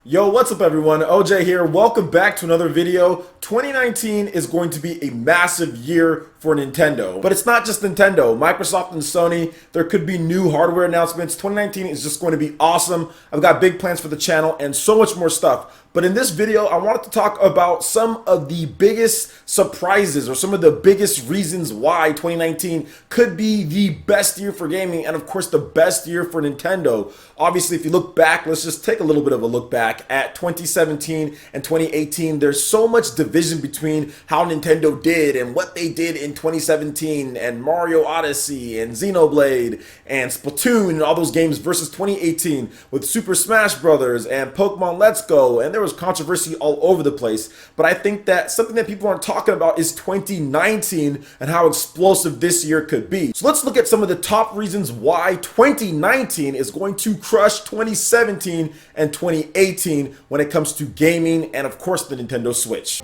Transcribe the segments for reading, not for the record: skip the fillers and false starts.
Yo, what's up everyone? OJ here. Welcome back to another video. 2019 is going to be a massive year for Nintendo. But it's not just Nintendo. Microsoft and Sony, there could be new hardware announcements. 2019 is just going to be awesome. I've got big plans for the channel and so much more stuff. But in this video, I wanted to talk about some of the biggest surprises or some of the biggest reasons why 2019 could be the best year for gaming and of course the best year for Nintendo. Obviously, if you look back, let's just take a little bit of a look back at 2017 and 2018. There's so much division between how Nintendo did and what they did in 2017 and Mario Odyssey and Xenoblade and Splatoon and all those games versus 2018 with Super Smash Brothers and Pokemon Let's Go, and there was controversy all over the place. But I think that something that people aren't talking about is 2019 and how explosive this year could be. So let's look at some of the top reasons why 2019 is going to crush 2017 and 2018 when it comes to gaming and of course the Nintendo Switch.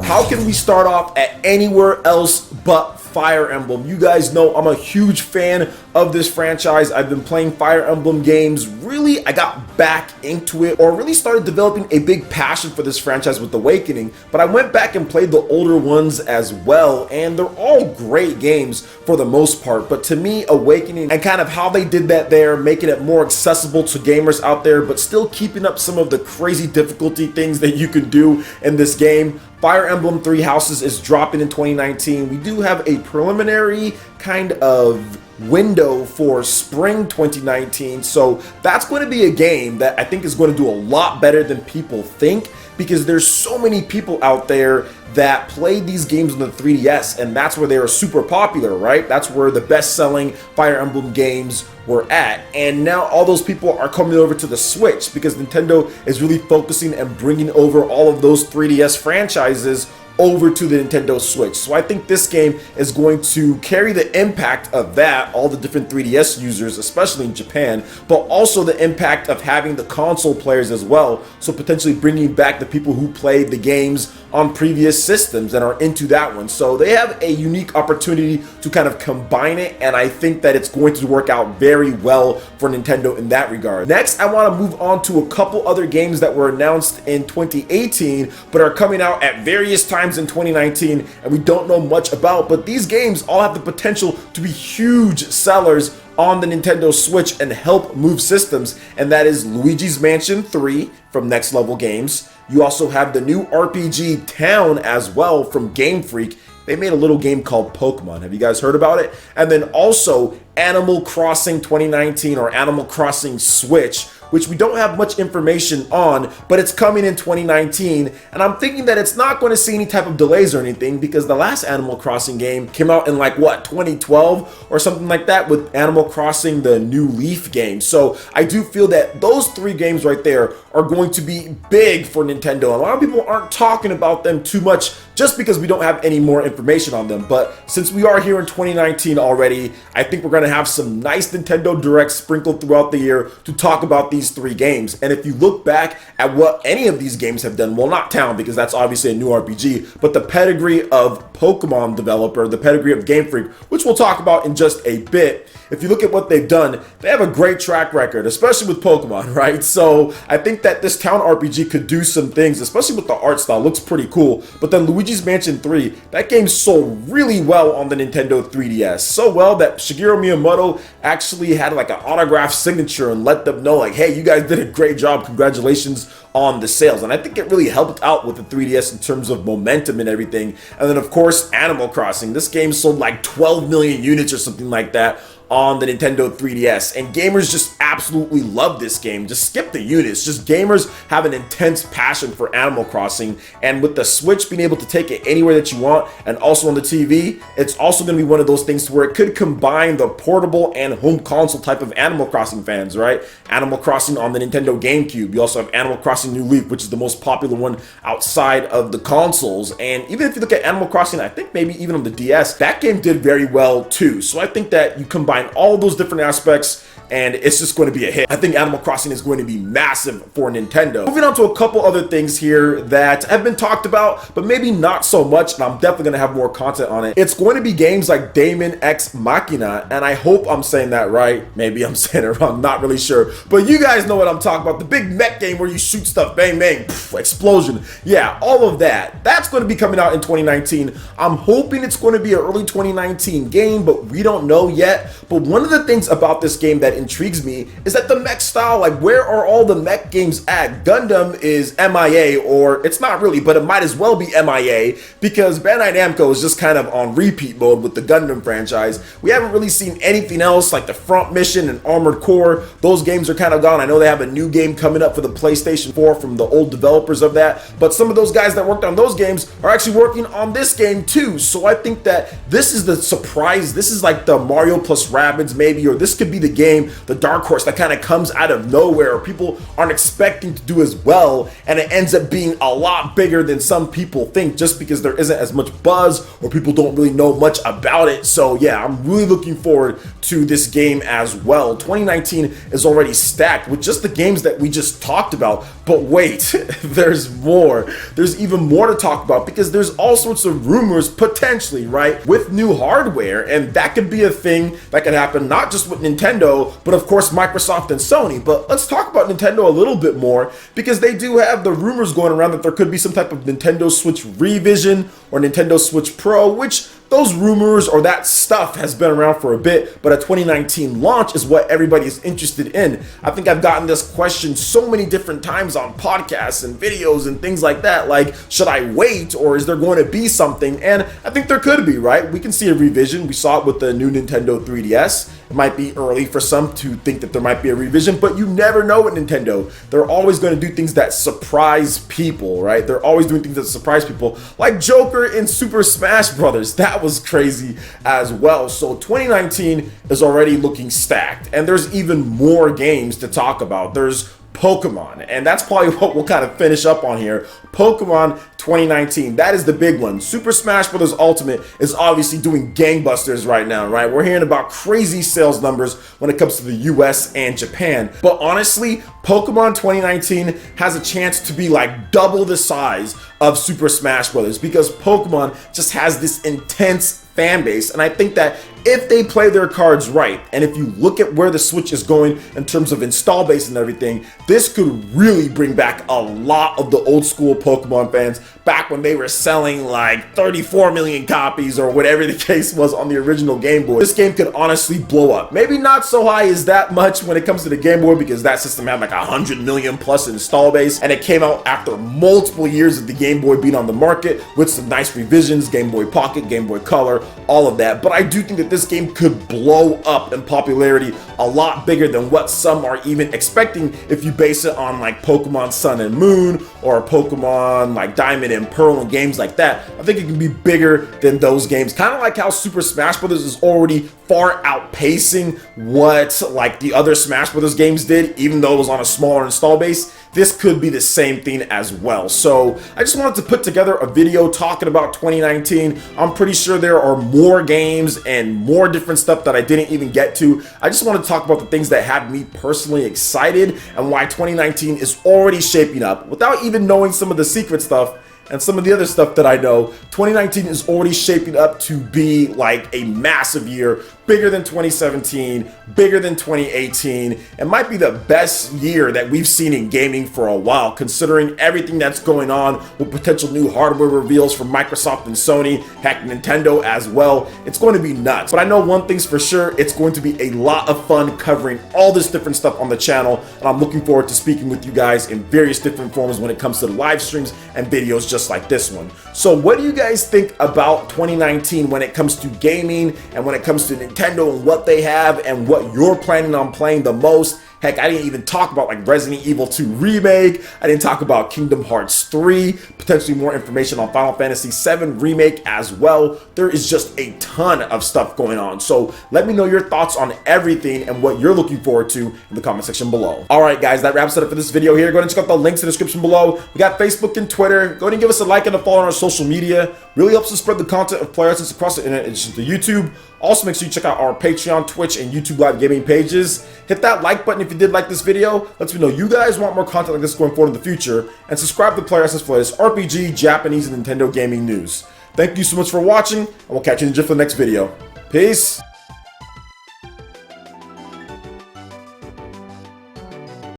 How can we start off at anywhere else but Fire Emblem? You guys know I'm a huge fan of this franchise. I've been playing Fire Emblem games. Really, I got back into it or really started developing a big passion for this franchise with Awakening, but I went back and played the older ones as well, and they're all great games for the most part. But to me, Awakening and kind of how they did that there, making it more accessible to gamers out there, but still keeping up some of the crazy difficulty things that you can do in this game. Fire Emblem Three Houses is dropping in 2019. We do have a preliminary kind of window for spring 2019, so that's going to be a game that I think is going to do a lot better than people think, because there's so many people out there that played these games on the 3DS, and that's where they are super popular, right? That's where the best-selling Fire Emblem games were at, and now all those people are coming over to the Switch because Nintendo is really focusing and bringing over all of those 3DS franchises over to the Nintendo Switch. So I think this game is going to carry the impact of that, all the different 3DS users, especially in Japan, but also the impact of having the console players as well, so potentially bringing back the people who played the games on previous systems and are into that one. So they have a unique opportunity to kind of combine it, and I think that it's going to work out very well for Nintendo in that regard. Next, I want to move on to a couple other games that were announced in 2018 but are coming out at various times in 2019 and we don't know much about, but these games all have the potential to be huge sellers on the Nintendo Switch and help move systems, and that is Luigi's Mansion 3 from Next Level Games. You also have the new RPG Town as well from Game Freak. They made a little game called Pokemon. Have you guys heard about it? And then also Animal Crossing 2019 or Animal Crossing Switch, which we don't have much information on, but it's coming in 2019. And I'm thinking that it's not going to see any type of delays or anything, because the last Animal Crossing game came out in like what, 2012 or something like that, with Animal Crossing the New Leaf game. So I do feel that those three games right there are going to be big for Nintendo. A lot of people aren't talking about them too much just because we don't have any more information on them. But since we are here in 2019 already, I think we're going to have some nice Nintendo Directs sprinkled throughout the year to talk about these three games. And if you look back at what any of these games have done, well, not Town because that's obviously a new RPG, but the pedigree of Pokemon developer, the pedigree of Game Freak, which we'll talk about in just a bit. If you look at what they've done, they have a great track record, especially with Pokemon, right? So I think that this Town RPG could do some things, especially with the art style. Looks pretty cool. But then Luigi's Mansion 3, that game sold really well on the Nintendo 3DS. So well that Shigeru Miyamoto actually had like an autograph signature and let them know like, hey, you guys did a great job. Congratulations on the sales. And I think it really helped out with the 3DS in terms of momentum and everything. And then of course, Animal Crossing. This game sold like 12 million units or something like that on the Nintendo 3DS, and gamers just absolutely love this game. Just skip the units, just gamers have an intense passion for Animal Crossing, and with the Switch being able to take it anywhere that you want and also on the TV, it's also going to be one of those things to where it could combine the portable and home console type of Animal Crossing fans, right? Animal Crossing on the Nintendo GameCube. You also have Animal Crossing New Leaf, which is the most popular one outside of the consoles. And even if you look at Animal Crossing, I think maybe even on the DS, that game did very well too. So I think that you combine all those different aspects and it's just going to be a hit. I think Animal Crossing is going to be massive for Nintendo. Moving on to a couple other things here that have been talked about, but maybe not so much, and I'm definitely going to have more content on it. It's going to be games like Daemon X Machina, and I hope I'm saying that right. Maybe I'm saying it wrong, not really sure. But you guys know what I'm talking about. The big mech game where you shoot stuff, bang, bang, poof, explosion. Yeah, all of that. That's going to be coming out in 2019. I'm hoping it's going to be an early 2019 game, but we don't know yet. But one of the things about this game that intrigues me is that the mech style, like where are all the mech games at? Gundam is MIA, or it's not really, but it might as well be MIA because Bandai Namco is just kind of on repeat mode with the Gundam franchise. We haven't really seen anything else like the Front Mission and Armored Core. Those games are kind of gone. I know they have a new game coming up for the PlayStation 4 from the old developers of that, but some of those guys that worked on those games are actually working on this game too. So I think that this is the surprise. This is like the Mario plus Rabbids maybe, or this could be the game, the dark horse that kind of comes out of nowhere, or people aren't expecting to do as well, and it ends up being a lot bigger than some people think just because there isn't as much buzz or people don't really know much about it. So yeah, I'm really looking forward to this game as well. 2019 is already stacked with just the games that we just talked about, but wait, there's more. There's even more to talk about because there's all sorts of rumors potentially, right, with new hardware, and that could be a thing that could happen not just with Nintendo, but of course Microsoft and Sony. But let's talk about Nintendo a little bit more because they do have the rumors going around that there could be some type of Nintendo Switch revision or Nintendo Switch Pro, which those rumors or that stuff has been around for a bit, but a 2019 launch is what everybody is interested in. I think I've gotten this question so many different times on podcasts and videos and things like that, like, should I wait or is there going to be something? And I think there could be, right? We can see a revision. We saw it with the new Nintendo 3DS. It might be early for some to think that there might be a revision, but you never know with Nintendo. They're always going to do things that surprise people, right? They're always doing things that surprise people, like Joker in Super Smash Brothers. That was crazy as well. So 2019 is already looking stacked, and there's even more games to talk about. There's Pokemon, and that's probably what we'll kind of finish up on here. Pokemon 2019, that is the big one. Super Smash Bros. Ultimate is obviously doing gangbusters right now, right? We're hearing about crazy sales numbers when it comes to the US and Japan. But honestly, Pokemon 2019 has a chance to be like double the size of Super Smash Bros. Because Pokemon just has this intense fan base, and I think that if they play their cards right, and if you look at where the Switch is going in terms of install base and everything, this could really bring back a lot of the old school Pokemon fans back when they were selling like 34 million copies or whatever the case was on the original Game Boy. This game could honestly blow up. Maybe not so high as that much when it comes to the Game Boy because that system had like 100 million plus install base, and it came out after multiple years of the Game Boy being on the market with some nice revisions, Game Boy Pocket, Game Boy Color, all of that. But I do think that this game could blow up in popularity a lot bigger than what some are even expecting if you base it on like Pokemon Sun and Moon or Pokemon like Diamond and Pearl and games like that. I think it can be bigger than those games, kind of like how Super Smash Bros. Is already far outpacing what like the other Smash Bros. Games did, even though it was on a smaller install base. This could be the same thing as well. So I just wanted to put together a video talking about 2019. I'm pretty sure there are more games and more different stuff that I didn't even get to. I just want to talk about the things that have me personally excited and why 2019 is already shaping up without even knowing some of the secret stuff and some of the other stuff that I know. 2019 is already shaping up to be like a massive year, bigger than 2017, bigger than 2018. It might be the best year that we've seen in gaming for a while, considering everything that's going on with potential new hardware reveals from Microsoft and Sony, heck, Nintendo as well. It's going to be nuts. But I know one thing's for sure, it's going to be a lot of fun covering all this different stuff on the channel, and I'm looking forward to speaking with you guys in various different forms when it comes to the live streams and videos just like this one. So what do you guys think about 2019 when it comes to gaming and when it comes to Nintendo and what they have and what you're planning on playing the most? Heck, I didn't even talk about like Resident Evil 2 Remake. I didn't talk about Kingdom Hearts 3, potentially more information on Final Fantasy 7 Remake as well. There is just a ton of stuff going on. So let me know your thoughts on everything and what you're looking forward to in the comment section below. All right, guys, that wraps it up for this video here. Go ahead and check out the links in the description below. We got Facebook and Twitter. Go ahead and give us a like and a follow on our social media. Really helps us spread the content of PlayerEssence across the internet in addition to YouTube. Also, make sure you check out our Patreon, Twitch, and YouTube live gaming pages. Hit that like button if you did like this video. Lets me know you guys want more content like this going forward in the future. And subscribe to PlayerEssence for the latest RPG, Japanese, and Nintendo gaming news. Thank you so much for watching, and we'll catch you in the next video. Peace!